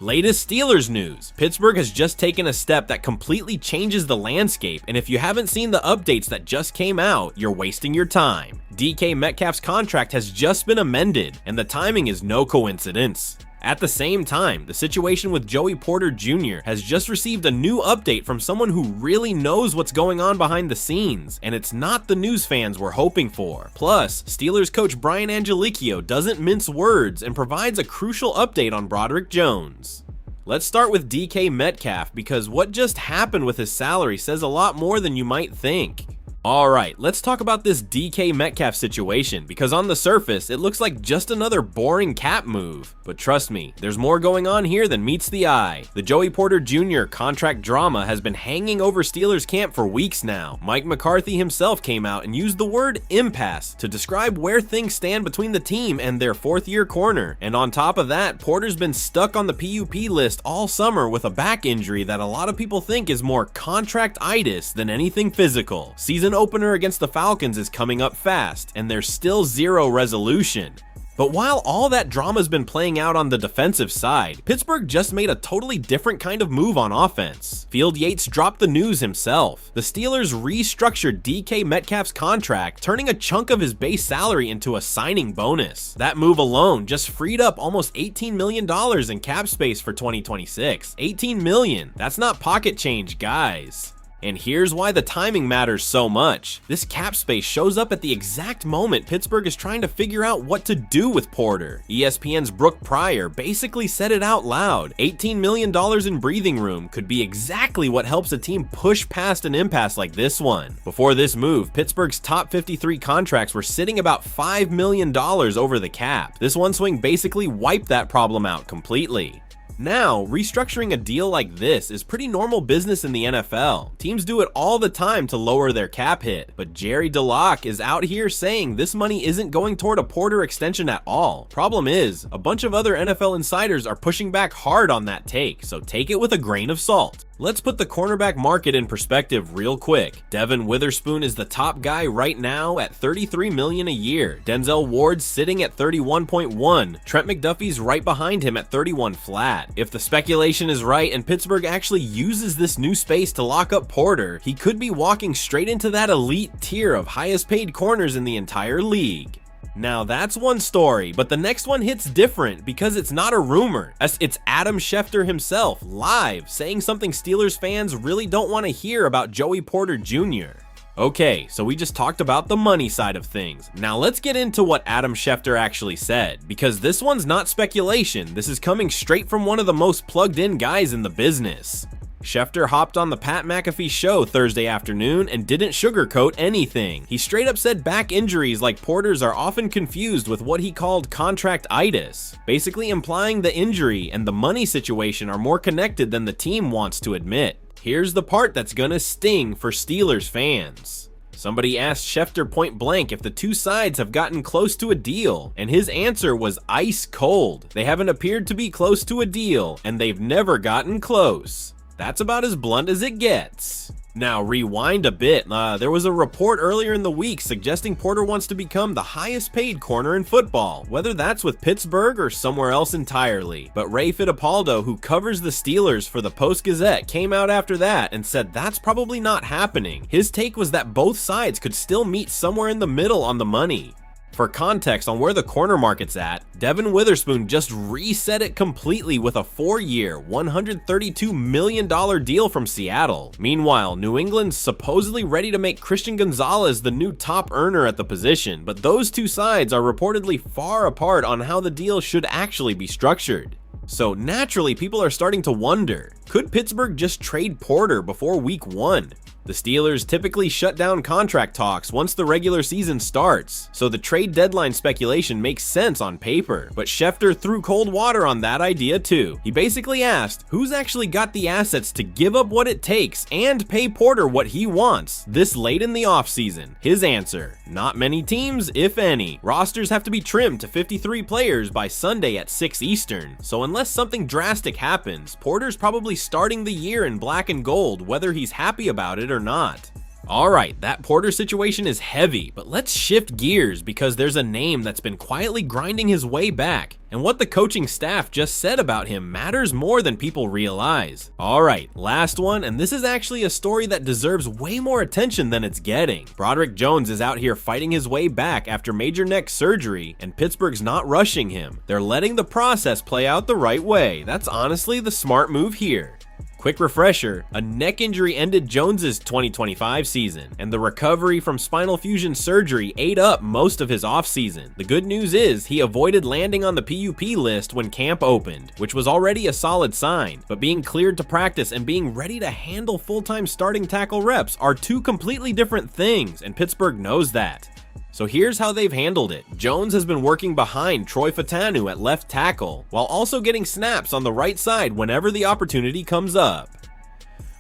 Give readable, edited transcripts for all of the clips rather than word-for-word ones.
Latest Steelers news. Pittsburgh has just taken a step that completely changes the landscape, and if you haven't seen the updates that just came out, you're wasting your time. DK Metcalf's contract has just been amended, and the timing is no coincidence. At the same time, the situation with Joey Porter Jr. has just received a new update from someone who really knows what's going on behind the scenes, and it's not the news fans were hoping for. Plus, Steelers coach Brian Angelicchio doesn't mince words and provides a crucial update on Broderick Jones. Let's start with DK Metcalf, because what just happened with his salary says a lot more than you might think. Alright, let's talk about this DK Metcalf situation, because on the surface, it looks like just another boring cap move. But trust me, there's more going on here than meets the eye. The Joey Porter Jr. contract drama has been hanging over Steelers camp for weeks now. Mike McCarthy himself came out and used the word impasse to describe where things stand between the team and their fourth-year corner. And on top of that, Porter's been stuck on the PUP list all summer with a back injury that a lot of people think is more contract-itis than anything physical. Season opener against the Falcons is coming up fast, and there's still zero resolution. But while all that drama's been playing out on the defensive side, Pittsburgh just made a totally different kind of move on offense. Field Yates dropped the news himself. The Steelers restructured DK Metcalf's contract, turning a chunk of his base salary into a signing bonus. That move alone just freed up almost $18 million in cap space for 2026. $18 million. That's not pocket change, guys. And here's why the timing matters so much. This cap space shows up at the exact moment Pittsburgh is trying to figure out what to do with Porter. ESPN's Brooke Pryor basically said it out loud. $18 million in breathing room could be exactly what helps a team push past an impasse like this one. Before this move, Pittsburgh's top 53 contracts were sitting about $5 million over the cap. This one swing basically wiped that problem out completely. Now, restructuring a deal like this is pretty normal business in the NFL. Teams do it all the time to lower their cap hit, but Jerry DeLocke is out here saying this money isn't going toward a Porter extension at all. Problem is, a bunch of other NFL insiders are pushing back hard on that take, so take it with a grain of salt. Let's put the cornerback market in perspective real quick. Devin Witherspoon is the top guy right now at $33 million a year. Denzel Ward's sitting at $31.1. Trent McDuffie's right behind him at $31 flat. If the speculation is right and Pittsburgh actually uses this new space to lock up Porter, he could be walking straight into that elite tier of highest paid corners in the entire league. Now that's one story, but the next one hits different because it's not a rumor. It's Adam Schefter himself, live, saying something Steelers fans really don't want to hear about Joey Porter Jr. Okay, so we just talked about the money side of things. Now let's get into what Adam Schefter actually said, because this one's not speculation. This is coming straight from one of the most plugged in guys in the business. Schefter hopped on the Pat McAfee show Thursday afternoon and didn't sugarcoat anything. He straight up said back injuries like Porter's are often confused with what he called contract-itis, basically implying the injury and the money situation are more connected than the team wants to admit. Here's the part that's gonna sting for Steelers fans. Somebody asked Schefter point blank if the two sides have gotten close to a deal, and his answer was ice cold. They haven't appeared to be close to a deal, and they've never gotten close. That's about as blunt as it gets. Now rewind a bit. There was a report earlier in the week suggesting Porter wants to become the highest paid corner in football, whether that's with Pittsburgh or somewhere else entirely. But Ray Fittipaldo, who covers the Steelers for the Post-Gazette, came out after that and said that's probably not happening. His take was that both sides could still meet somewhere in the middle on the money. For context on where the corner market's at, Devin Witherspoon just reset it completely with a 4-year, $132 million deal from Seattle. Meanwhile, New England's supposedly ready to make Christian Gonzalez the new top earner at the position, but those two sides are reportedly far apart on how the deal should actually be structured. So naturally, people are starting to wonder, could Pittsburgh just trade Porter before week 1? The Steelers typically shut down contract talks once the regular season starts, so the trade deadline speculation makes sense on paper. But Schefter threw cold water on that idea too. He basically asked, who's actually got the assets to give up what it takes and pay Porter what he wants this late in the offseason? His answer, not many teams, if any. Rosters have to be trimmed to 53 players by Sunday at 6 Eastern, so unless something drastic happens, Porter's probably starting the year in black and gold, whether he's happy about it or not. Alright, that Porter situation is heavy, but let's shift gears because there's a name that's been quietly grinding his way back, and what the coaching staff just said about him matters more than people realize. Alright, last one, and this is actually a story that deserves way more attention than it's getting. Broderick Jones is out here fighting his way back after major neck surgery, and Pittsburgh's not rushing him. They're letting the process play out the right way. That's honestly the smart move here. Quick refresher, a neck injury ended Jones's 2025 season, and the recovery from spinal fusion surgery ate up most of his offseason. The good news is he avoided landing on the PUP list when camp opened, which was already a solid sign, but being cleared to practice and being ready to handle full-time starting tackle reps are two completely different things, and Pittsburgh knows that. So here's how they've handled it. Jones has been working behind Troy Fautanu at left tackle, while also getting snaps on the right side whenever the opportunity comes up.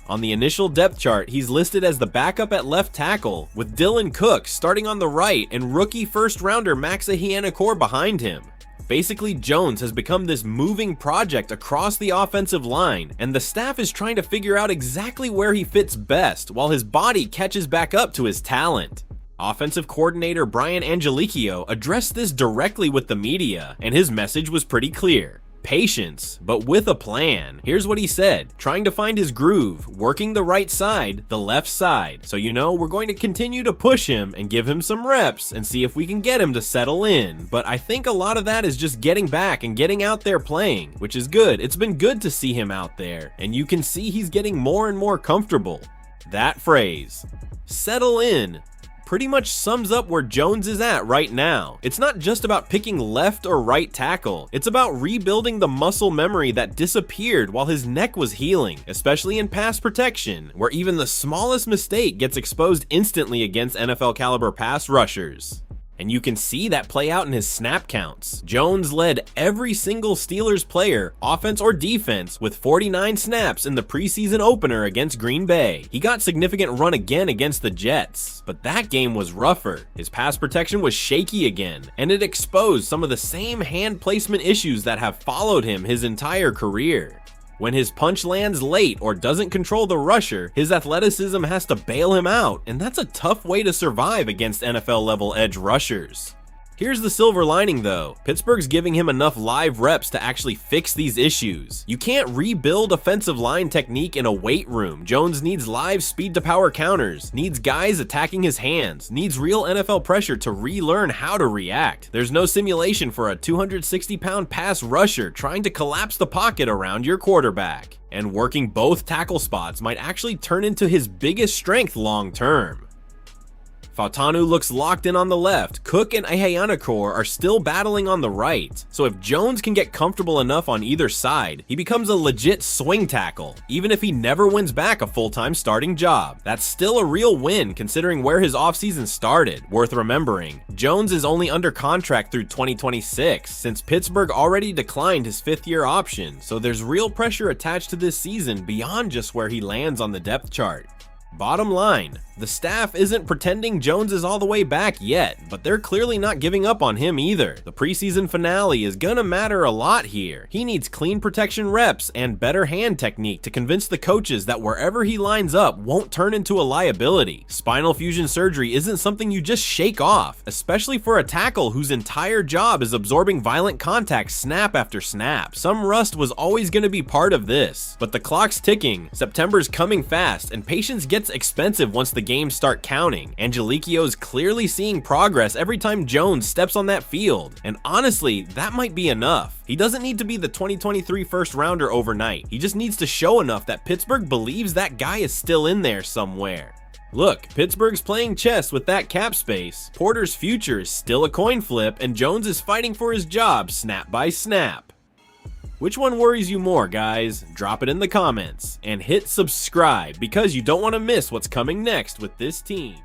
On the initial depth chart, he's listed as the backup at left tackle, with Dylan Cook starting on the right and rookie first-rounder Maxa Hianakor behind him. Basically, Jones has become this moving project across the offensive line, and the staff is trying to figure out exactly where he fits best while his body catches back up to his talent. Offensive coordinator Brian Angelicchio addressed this directly with the media, and his message was pretty clear. Patience, but with a plan. Here's what he said: trying to find his groove, working the right side, the left side. So we're going to continue to push him and give him some reps and see if we can get him to settle in. But I think a lot of that is just getting back and getting out there playing, which is good. It's been good to see him out there, and you can see he's getting more and more comfortable. That phrase, settle in, pretty much sums up where Jones is at right now. It's not just about picking left or right tackle, it's about rebuilding the muscle memory that disappeared while his neck was healing, especially in pass protection, where even the smallest mistake gets exposed instantly against NFL caliber pass rushers. And you can see that play out in his snap counts. Jones led every single Steelers player, offense or defense, with 49 snaps in the preseason opener against Green Bay. He got significant run again against the Jets, but that game was rougher. His pass protection was shaky again, and it exposed some of the same hand placement issues that have followed him his entire career. When his punch lands late or doesn't control the rusher, his athleticism has to bail him out, and that's a tough way to survive against NFL-level edge rushers. Here's the silver lining though, Pittsburgh's giving him enough live reps to actually fix these issues. You can't rebuild offensive line technique in a weight room. Jones needs live speed to power counters, needs guys attacking his hands, needs real NFL pressure to relearn how to react. There's no simulation for a 260-pound pass rusher trying to collapse the pocket around your quarterback. And working both tackle spots might actually turn into his biggest strength long term. Fautanu looks locked in on the left. Cook and Hianakor are still battling on the right. So if Jones can get comfortable enough on either side, he becomes a legit swing tackle, even if he never wins back a full-time starting job. That's still a real win considering where his offseason started. Worth remembering, Jones is only under contract through 2026, since Pittsburgh already declined his fifth-year option, so there's real pressure attached to this season beyond just where he lands on the depth chart. Bottom line, the staff isn't pretending Jones is all the way back yet, but they're clearly not giving up on him either. The preseason finale is gonna matter a lot here. He needs clean protection reps and better hand technique to convince the coaches that wherever he lines up won't turn into a liability. Spinal fusion surgery isn't something you just shake off, especially for a tackle whose entire job is absorbing violent contact snap after snap. Some rust was always gonna be part of this, but the clock's ticking, September's coming fast, and patience gets expensive once the games start counting. Angelicchio's clearly seeing progress every time Jones steps on that field, and honestly, that might be enough. He doesn't need to be the 2023 first rounder overnight. He just needs to show enough that Pittsburgh believes that guy is still in there somewhere. Look, Pittsburgh's playing chess with that cap space. Porter's future is still a coin flip, and Jones is fighting for his job snap by snap. Which one worries you more, guys? Drop it in the comments, and hit subscribe because you don't want to miss what's coming next with this team.